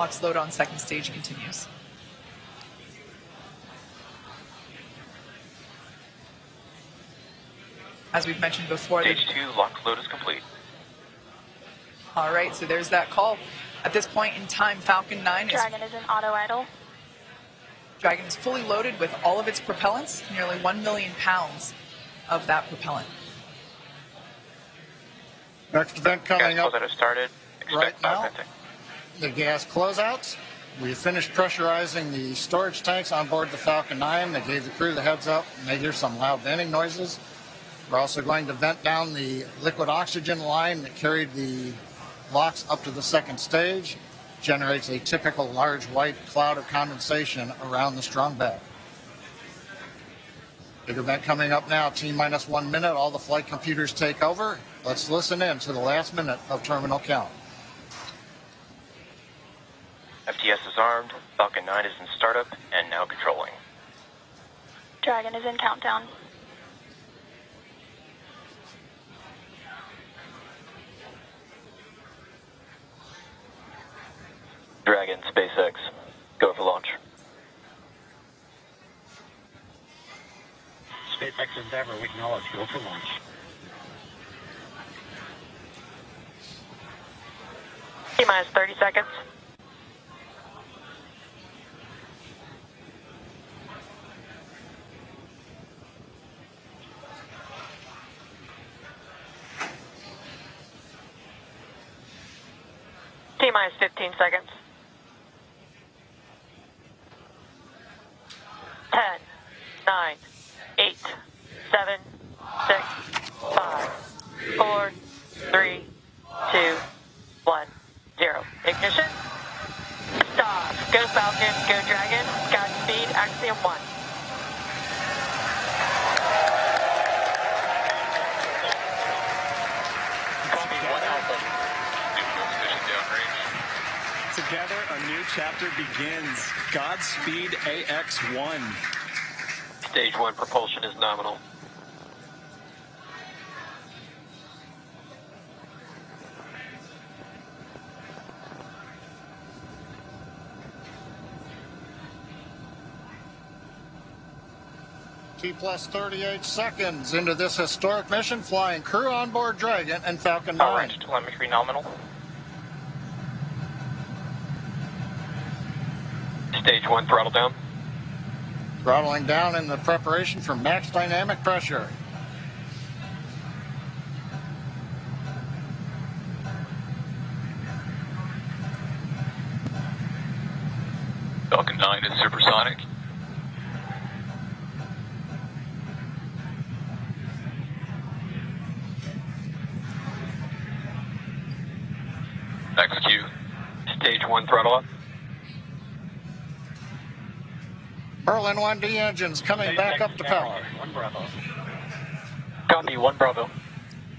Lock's load on second stage continues. As we've mentioned before, Stage 2 lock load is complete. All right, so there's that call. At this point in time, Falcon 9 is... Dragon is in auto idle. Dragon is fully loaded with all of its propellants, nearly 1 million pounds of that propellant. Next event coming Gas up closeout has started. right Expect now, venting. the gas closeouts. We finished pressurizing the storage tanks on board the Falcon 9. They gave the crew the heads up, and they hear some loud venting noises. We're also going to vent down the liquid oxygen line that carried the LOX up to the second stage. Generates a typical large white cloud of condensation around the strong bed. Big event coming up now, T-minus 1 minute. All the flight computers take over. Let's listen in to the last minute of terminal count. FTS is armed. Falcon 9 is in startup and now controlling. Dragon is in countdown. Dragon, SpaceX, go for launch. SpaceX Endeavour, we acknowledge, go for launch. T-minus 30 seconds. T-minus 15 seconds. 10, 9, 8, 7, 6, 5, 4, 3, 2, 1, 0. Ignition. Stop. Go Falcon, go Dragon. Godspeed, Axiom 1. Together, a new chapter begins. Godspeed, AX1. Stage 1 propulsion is nominal. T plus 38 seconds into this historic mission, flying crew on board Dragon and Falcon 9. Range telemetry nominal. Stage 1 throttle down. Throttling down in the preparation for max dynamic pressure. Falcon 9 is supersonic. XQ. Stage 1 throttle up. Berlin 1D engines coming back up to power. 1 Bravo. Copy, 1 Bravo.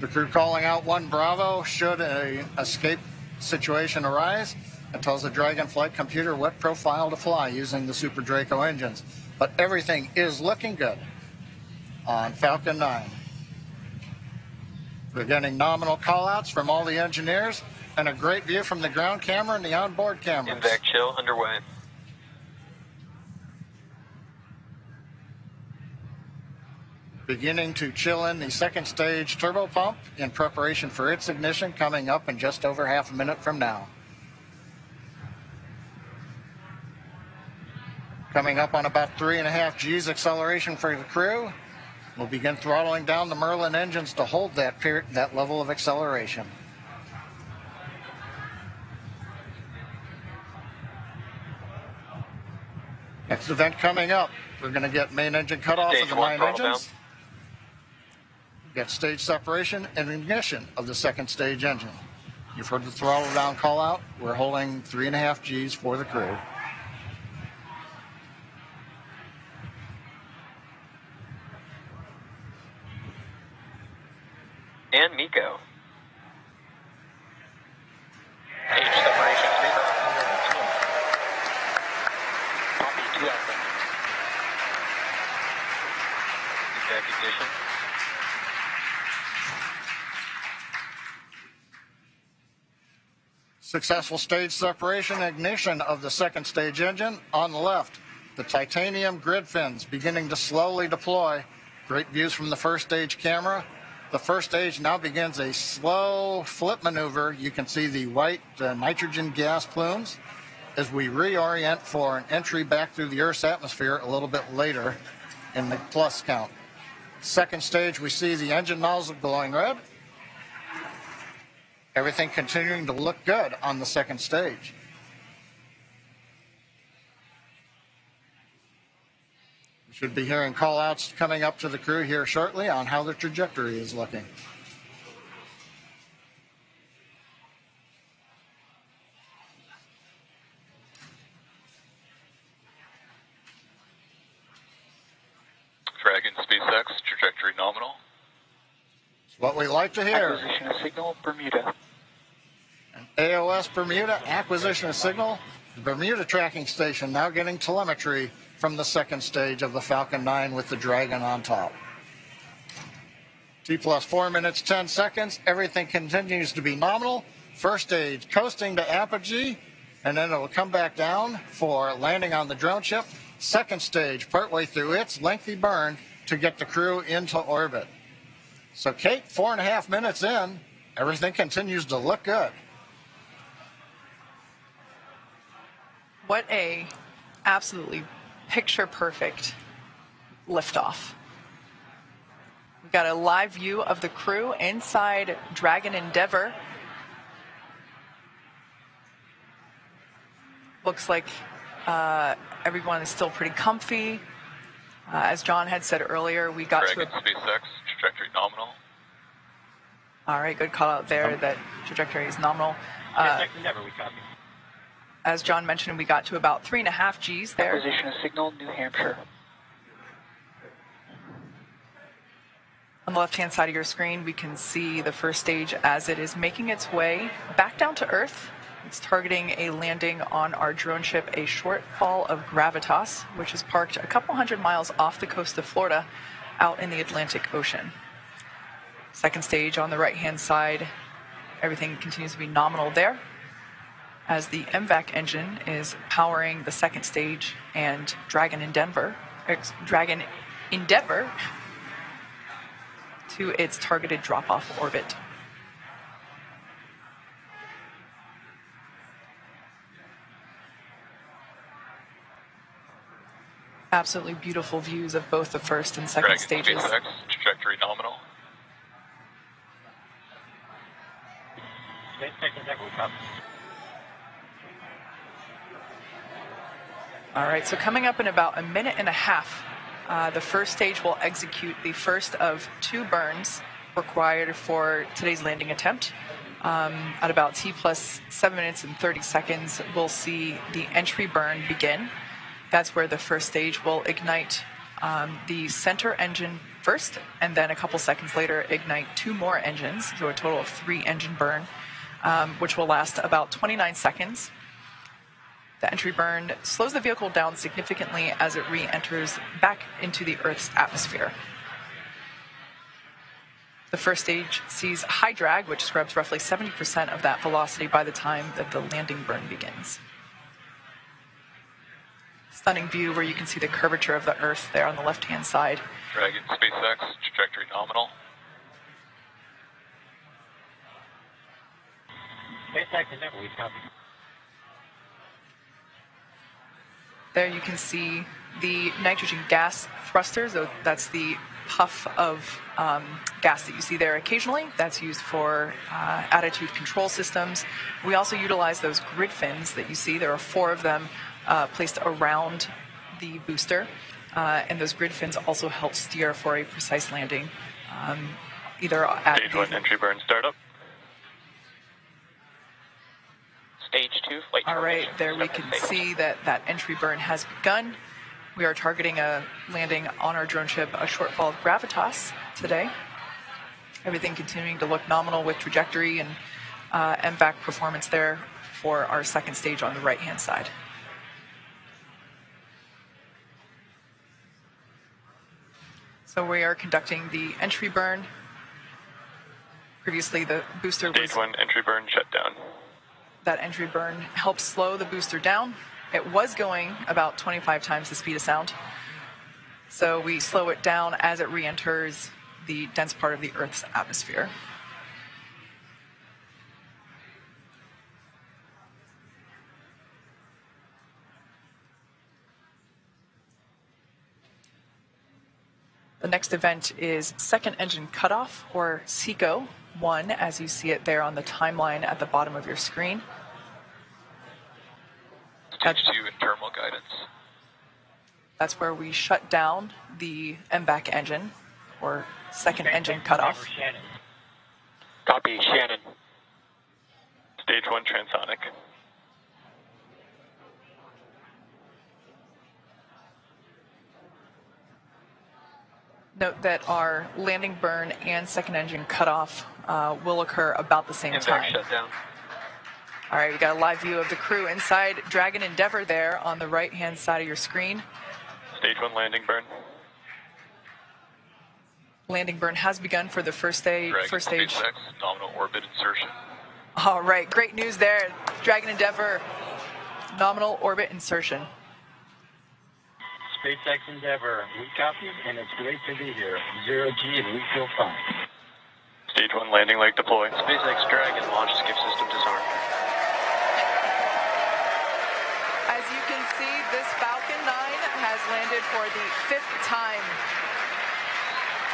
The crew calling out 1 Bravo should a escape situation arise. It tells the Dragon flight computer what profile to fly using the Super Draco engines. But everything is looking good on Falcon 9. We're getting nominal callouts from all the engineers and a great view from the ground camera and the onboard cameras. Invac chill underway. Beginning to chill in the second stage turbo pump in preparation for its ignition coming up in just over half a minute from now. Coming up on about 3.5 G's acceleration for the crew. We'll begin throttling down the Merlin engines to hold that level of acceleration. Next event coming up, we're going to get main engine cut off of the 9 engines. Get stage separation and ignition of the second stage engine. You've heard the throttle down call out. We're holding 3.5 G's for the crew. And Miko. Stage separation speed. Copy, 2 Alpha. Invac ignition. Successful stage separation and ignition of the second stage engine. On the left, the titanium grid fins beginning to slowly deploy. Great views from the first stage camera. The first stage now begins a slow flip maneuver. You can see the white nitrogen gas plumes as we reorient for an entry back through the Earth's atmosphere a little bit later in the plus count. Second stage, we see the engine nozzle glowing red. Everything continuing to look good on the second stage. We should be hearing call-outs coming up to the crew here shortly on how the trajectory is looking. Dragon SpaceX, trajectory nominal. It's what we like to hear. Acquisition of signal, Bermuda. AOS Bermuda, acquisition of signal. The Bermuda tracking station now getting telemetry from the second stage of the Falcon 9 with the Dragon on top. T plus 4 minutes, 10 seconds. Everything continues to be nominal. First stage coasting to apogee, and then it will come back down for landing on the drone ship. Second stage, partway through its lengthy burn to get the crew into orbit. So Kate, 4.5 minutes in, everything continues to look good. What a absolutely picture-perfect liftoff. We've got a live view of the crew inside Dragon Endeavour. Looks like everyone is still pretty comfy. As John had said earlier, we got Dragon SpaceX, trajectory nominal. All right, good call out there that trajectory is nominal. Never we copy. As John mentioned, we got to about 3.5 Gs there. Acquisition of signal, New Hampshire. On the left-hand side of your screen, we can see the first stage as it is making its way back down to Earth. It's targeting a landing on our drone ship, a shortfall of Gravitas, which is parked a couple hundred miles off the coast of Florida out in the Atlantic Ocean. Second stage on the right-hand side, everything continues to be nominal there, as the MVAC engine is powering the second stage and Dragon Endeavour to its targeted drop-off orbit. Absolutely beautiful views of both the first and second Dragon stages. SpaceX, trajectory nominal. Never we copy. All right, so coming up in about 1.5 minutes, the first stage will execute the first of 2 burns required for today's landing attempt. At about T plus 7 minutes and 30 seconds, we'll see the entry burn begin. That's where the first stage will ignite the center engine first, and then a couple seconds later ignite 2 more engines, so a total of 3 engine burn, which will last about 29 seconds. The entry burn slows the vehicle down significantly as it re-enters back into the Earth's atmosphere. The first stage sees high drag, which scrubs roughly 70% of that velocity by the time that the landing burn begins. Stunning view where you can see the curvature of the Earth there on the left-hand side. Dragon SpaceX, trajectory nominal. SpaceX never we copy. There you can see the nitrogen gas thrusters. So that's the puff of gas that you see there occasionally. That's used for attitude control systems. We also utilize those grid fins that you see. There are 4 of them placed around the booster. And those grid fins also help steer for a precise landing, either at Stage 1 entry burn startup. Stage 2 flight. All right, there we can see that that entry burn has begun. We are targeting a landing on our drone ship, a shortfall of Gravitas today. Everything continuing to look nominal with trajectory and MVAC performance there for our second stage on the right-hand side. So we are conducting the entry burn. Previously, the booster was... Stage 1 entry burn shutdown. That entry burn helped slow the booster down. It was going about 25 times the speed of sound. So we slow it down as it re-enters the dense part of the Earth's atmosphere. The next event is second engine cutoff, or SECO 1, as you see it there on the timeline at the bottom of your screen. Stage 2 and terminal guidance. That's where we shut down the MVAC engine, or second engine cutoff. Copy, Shannon. Stage 1 transonic. Note that our landing burn and second engine cutoff will occur about the same time. Shut down. All right, we got a live view of the crew inside Dragon Endeavour there on the right-hand side of your screen. Stage 1 landing burn. Landing burn has begun for the first stage. Dragon SpaceX, nominal orbit insertion. All right, great news there. Dragon Endeavour, nominal orbit insertion. SpaceX Endeavour, we copy, and it's great to be here. 0G, and we feel fine. Stage 1 landing leg deployed. SpaceX Dragon launch skip system disarmed. As you can see, this Falcon 9 has landed for the 5th time.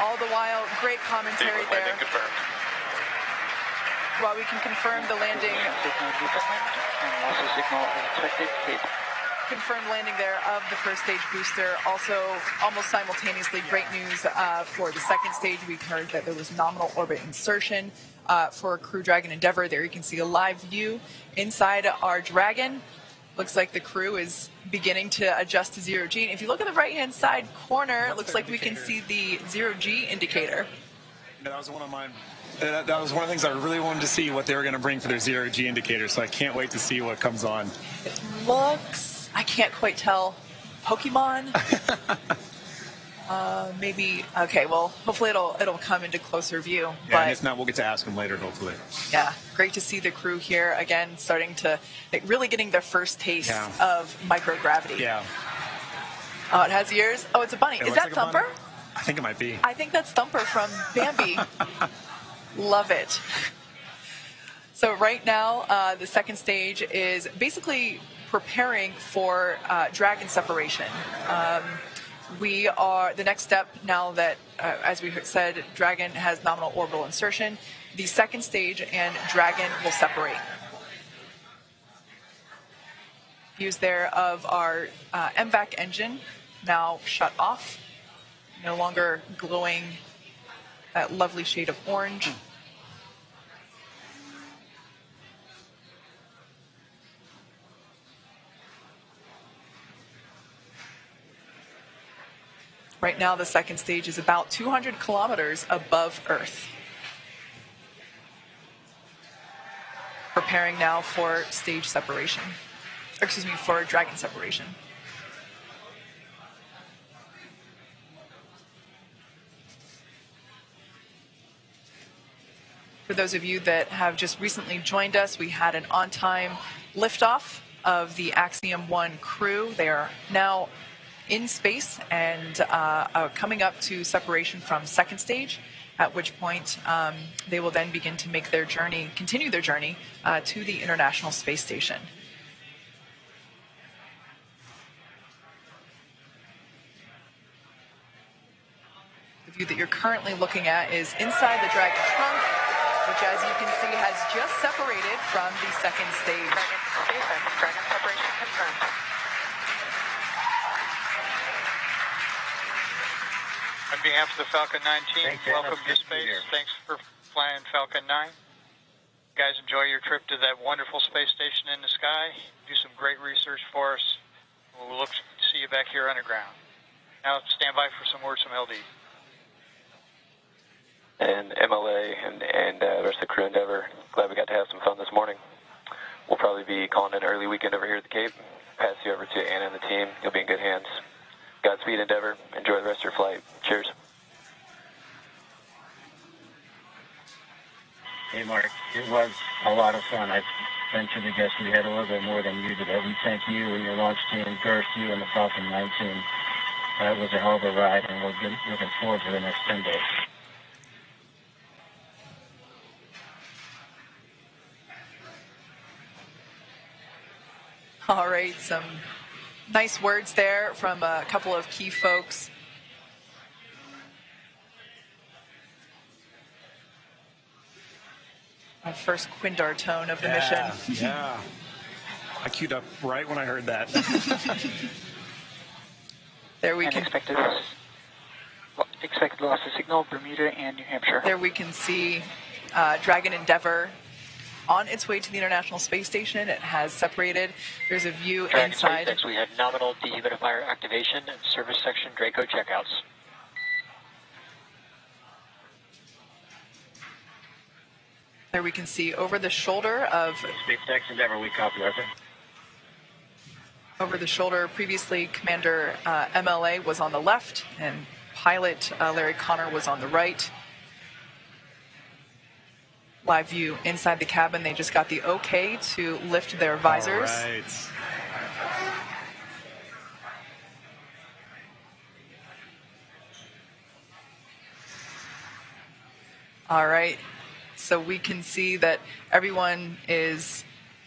All the while, great commentary there. Landing confirmed. While we can confirm the landing, confirmed landing there of the first stage booster. Also, almost simultaneously, great news for the second stage. We heard that there was nominal orbit insertion for Crew Dragon Endeavour. There you can see a live view inside our Dragon. Looks like the crew is beginning to adjust to 0G. And if you look at the right-hand side corner, it looks like we can see the 0G indicator. That was one of mine. That was one of the things I really wanted to see, what they were going to bring for their 0G indicator. So I can't wait to see what comes on. It looks, I can't quite tell, Pokemon. Maybe, okay, well, hopefully it'll come into closer view. Yeah, But and if not, we'll get to ask them later, hopefully. yeah, great to see the crew here again, starting to, really getting their first taste of microgravity. Yeah. Oh, it has ears? Oh, it's a bunny. It Is looks that like a bunny. Thumper? I think it might be. I think that's Thumper from Bambi. Love it. So right now, the second stage is basically preparing for Dragon separation. The next step now that, as we said, Dragon has nominal orbital insertion, the second stage and Dragon will separate. Views there of our MVAC engine now shut off, no longer glowing that lovely shade of orange. Right now, the second stage is about 200 kilometers above Earth. Preparing now for stage separation. Excuse me, for Dragon separation. For those of you that have just recently joined us, we had an on-time liftoff of the Axiom 1 crew. They are now in space and coming up to separation from second stage, at which point they will then begin to make their journey, continue their journey to the International Space Station. The view that you're currently looking at is inside the Dragon trunk, which, as you can see, has just separated from the second stage. Dragon separation confirmed. On behalf of the Falcon 9 team, Thanks, welcome Anna. to Good to be space. here. Thanks for flying Falcon 9. You guys enjoy your trip to that wonderful space station in the sky. Do some great research for us. We'll look to see you back here underground. Now stand by for some words from LD. And MLA and the rest of the Crew Endeavour, glad we got to have some fun this morning. We'll probably be calling an early weekend over here at the Cape. Pass you over to Anna and the team. You'll be in good hands. Godspeed, Endeavour. Enjoy the rest of your flight. Cheers. Hey, Mark, it was a lot of fun. venture to guess we had a little bit more than you did. We thank you and your launch team, Girth, you and the Falcon 9 team. It was a hell of a ride, and we're looking forward to the next 10 days. All right, some nice words there from a couple of key folks. Our first Quindar tone of the mission. Yeah. I queued up right when I heard that. There we can expected loss of signal, Bermuda and New Hampshire. There we can see Dragon Endeavour on its way to the International Space Station. It has separated. There's a view Dragon inside. 26, we had nominal dehumidifier activation and service section Draco checkouts. There we can see over the shoulder of SpaceX Endeavour, we copy, Arthur. Over the shoulder. Previously, Commander MLA was on the left, and pilot Larry Connor was on the right. Live view inside the cabin. They just got the okay to lift their visors. All right. All right. So we can see that everyone is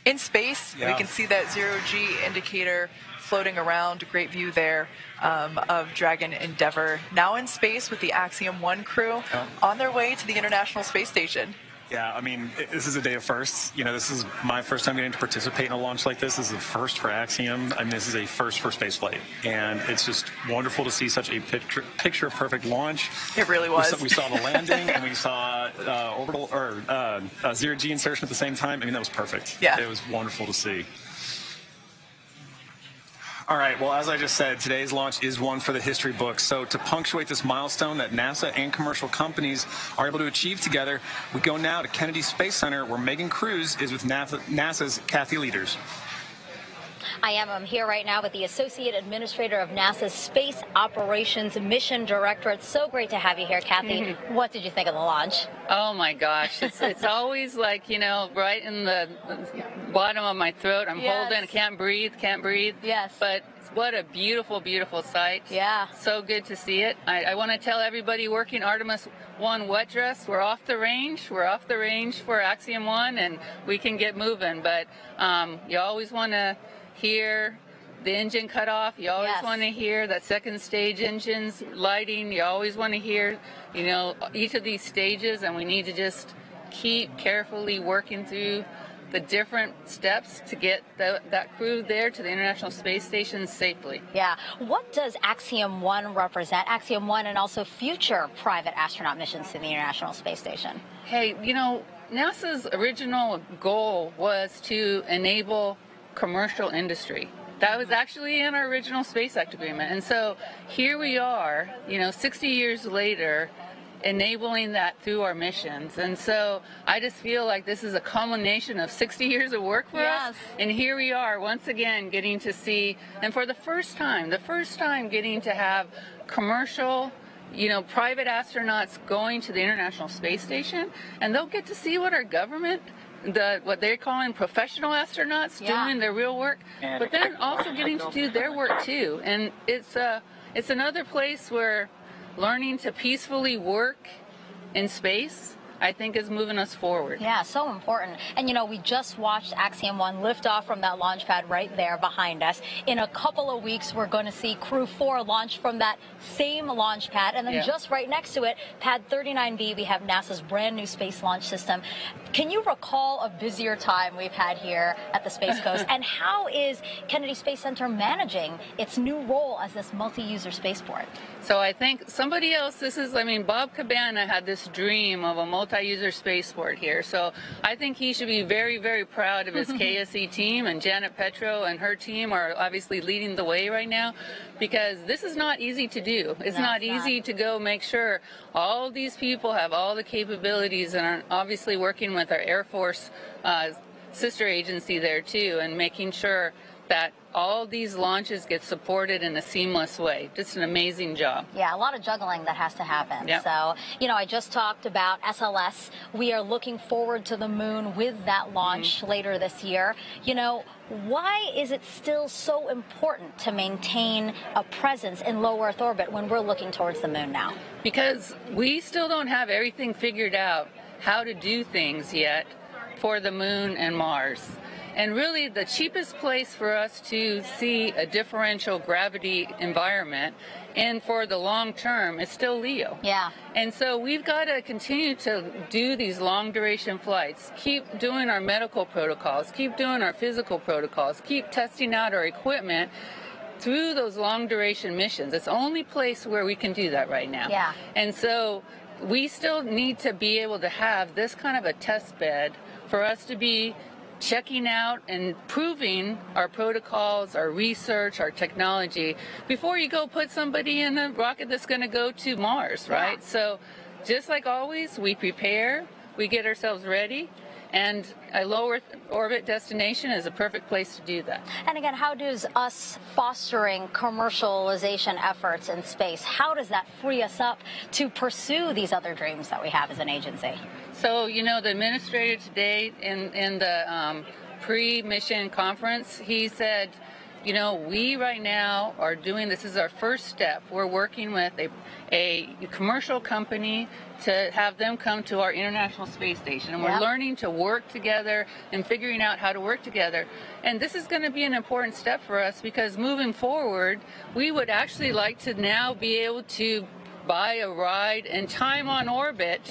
in space. Yeah. We can see that zero-G indicator floating around. Great view there of Dragon Endeavour. Now in space with the Axiom 1 crew on their way to the International Space Station. Yeah, I mean, this is a day of firsts. You know, this is my first time getting to participate in a launch like this. This is the first for Axiom. I mean, this is a first for spaceflight. And it's just wonderful to see such a picture-perfect launch. It really was. We saw the landing, and we saw orbital or zero-G insertion at the same time. I mean, that was perfect. Yeah. It was wonderful to see. All right, well, as I just said, today's launch is one for the history books. So to punctuate this milestone that NASA and commercial companies are able to achieve together, we go now to Kennedy Space Center, where Megan Cruz is with NASA's Kathy Leaders. I'm here right now with the Associate Administrator of NASA's Space Operations Mission Director. It's so great to have you here, Kathy. What did you think of the launch? Oh my gosh, it's always like, you know, right in the bottom of my throat. I'm holding, can't breathe. Yes. But what a beautiful, beautiful sight. Yeah. So good to see it. I want to tell everybody working Artemis 1 wet dress, we're off the range. We're off the range for Axiom 1, and we can get moving. But you always want to hear the engine cut off. You always want to hear that second stage engine's lighting. You always want to hear, you know, each of these stages, and we need to just keep carefully working through the different steps to get that crew there to the International Space Station safely. Yeah. What does Axiom 1 represent? Axiom 1 and also future private astronaut missions to the International Space Station. Hey, you know, NASA's original goal was to enable commercial industry. That was actually in our original Space Act agreement. And so here we are, you know, 60 years later, enabling that through our missions. And so I just feel like this is a culmination of 60 years of work for us. And here we are once again getting to see, and for the first time getting to have commercial, you know, private astronauts going to the International Space Station, and they'll get to see what our government, what they're calling professional astronauts doing their real work, but then also getting to do their work too. And it's another place where learning to peacefully work in space, I think, is moving us forward. Yeah, so important. And, you know, we just watched Axiom 1 lift off from that launch pad right there behind us. In a couple of weeks, we're going to see Crew 4 launch from that same launch pad. And then just right next to it, Pad 39B, we have NASA's brand new space launch system. Can you recall a busier time we've had here at the Space Coast? And how is Kennedy Space Center managing its new role as this multi-user spaceport? So I think somebody else, Bob Cabana had this dream of a multi-user spaceport here. So I think he should be very, very proud of his KSE team, and Janet Petro and her team are obviously leading the way right now, because this is not easy to do. It's not easy to go make sure all of these people have all the capabilities, and are obviously working with our Air Force sister agency there too, and making sure that all these launches get supported in a seamless way. Just an amazing job. Yeah, a lot of juggling that has to happen. Yep. So, I just talked about SLS. We are looking forward to the moon with that launch later this year. Why is it still so important to maintain a presence in low Earth orbit when we're looking towards the moon now? Because we still don't have everything figured out how to do things yet for the moon and Mars. And really, the cheapest place for us to see a differential gravity environment and for the long term is still LEO. Yeah. And so we've got to continue to do these long duration flights, keep doing our medical protocols, keep doing our physical protocols, keep testing out our equipment through those long duration missions. It's the only place where we can do that right now. Yeah. And so we still need to be able to have this kind of a test bed for us to be checking out and proving our protocols, our research, our technology before you go put somebody in a rocket that's going to go to Mars, right? Yeah. So just like always, we prepare, we get ourselves ready, and a low Earth orbit destination is a perfect place to do that. And again, how does us fostering commercialization efforts in space, how does that free us up to pursue these other dreams that we have as an agency? So, the administrator today in the pre-mission conference, he said, we right now are doing, this is our first step. We're working with a commercial company to have them come to our International Space Station. And we're learning to work together and figuring out how to work together. And this is going to be an important step for us because moving forward, we would actually like to now be able to buy a ride and time on orbit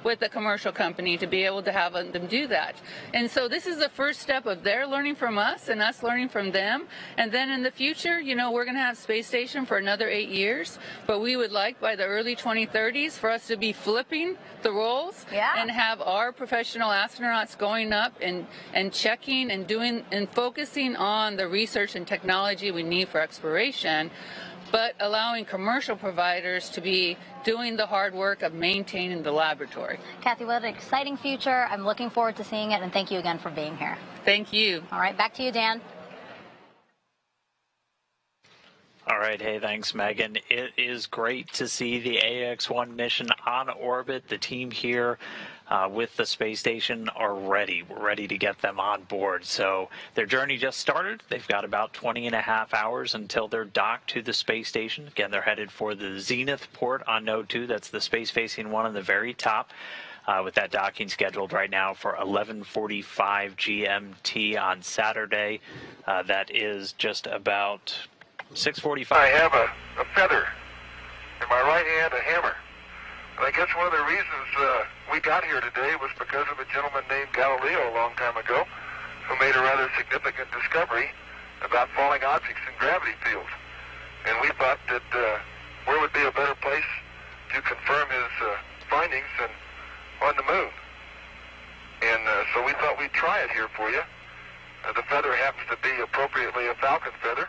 with a commercial company to be able to have them do that. And so this is the first step of their learning from us and us learning from them. And then in the future, we're going to have space station for another 8 years, but we would like by the early 2030s for us to be flipping the roles and have our professional astronauts going up and checking and doing and focusing on the research and technology we need for exploration, but allowing commercial providers to be doing the hard work of maintaining the laboratory. Kathy, what an exciting future. I'm looking forward to seeing it, and thank you again for being here. Thank you. All right, back to you, Dan. All right. Hey, thanks, Megan. It is great to see the AX1 mission on orbit. The team here with the space station are ready. We're ready to get them on board. So their journey just started. They've got about 20 and a half hours until they're docked to the space station. Again, they're headed for the Zenith port on Node 2. That's the space-facing one on the very top. With that docking scheduled right now for 11:45 GMT on Saturday. That is just about 6:45. I have a feather. In my right hand, a hammer. And I guess one of the reasons we got here today was because of a gentleman named Galileo a long time ago who made a rather significant discovery about falling objects in gravity fields. And we thought that where would be a better place to confirm his findings than on the moon. And so we thought we'd try it here for you. The feather happens to be appropriately a falcon feather.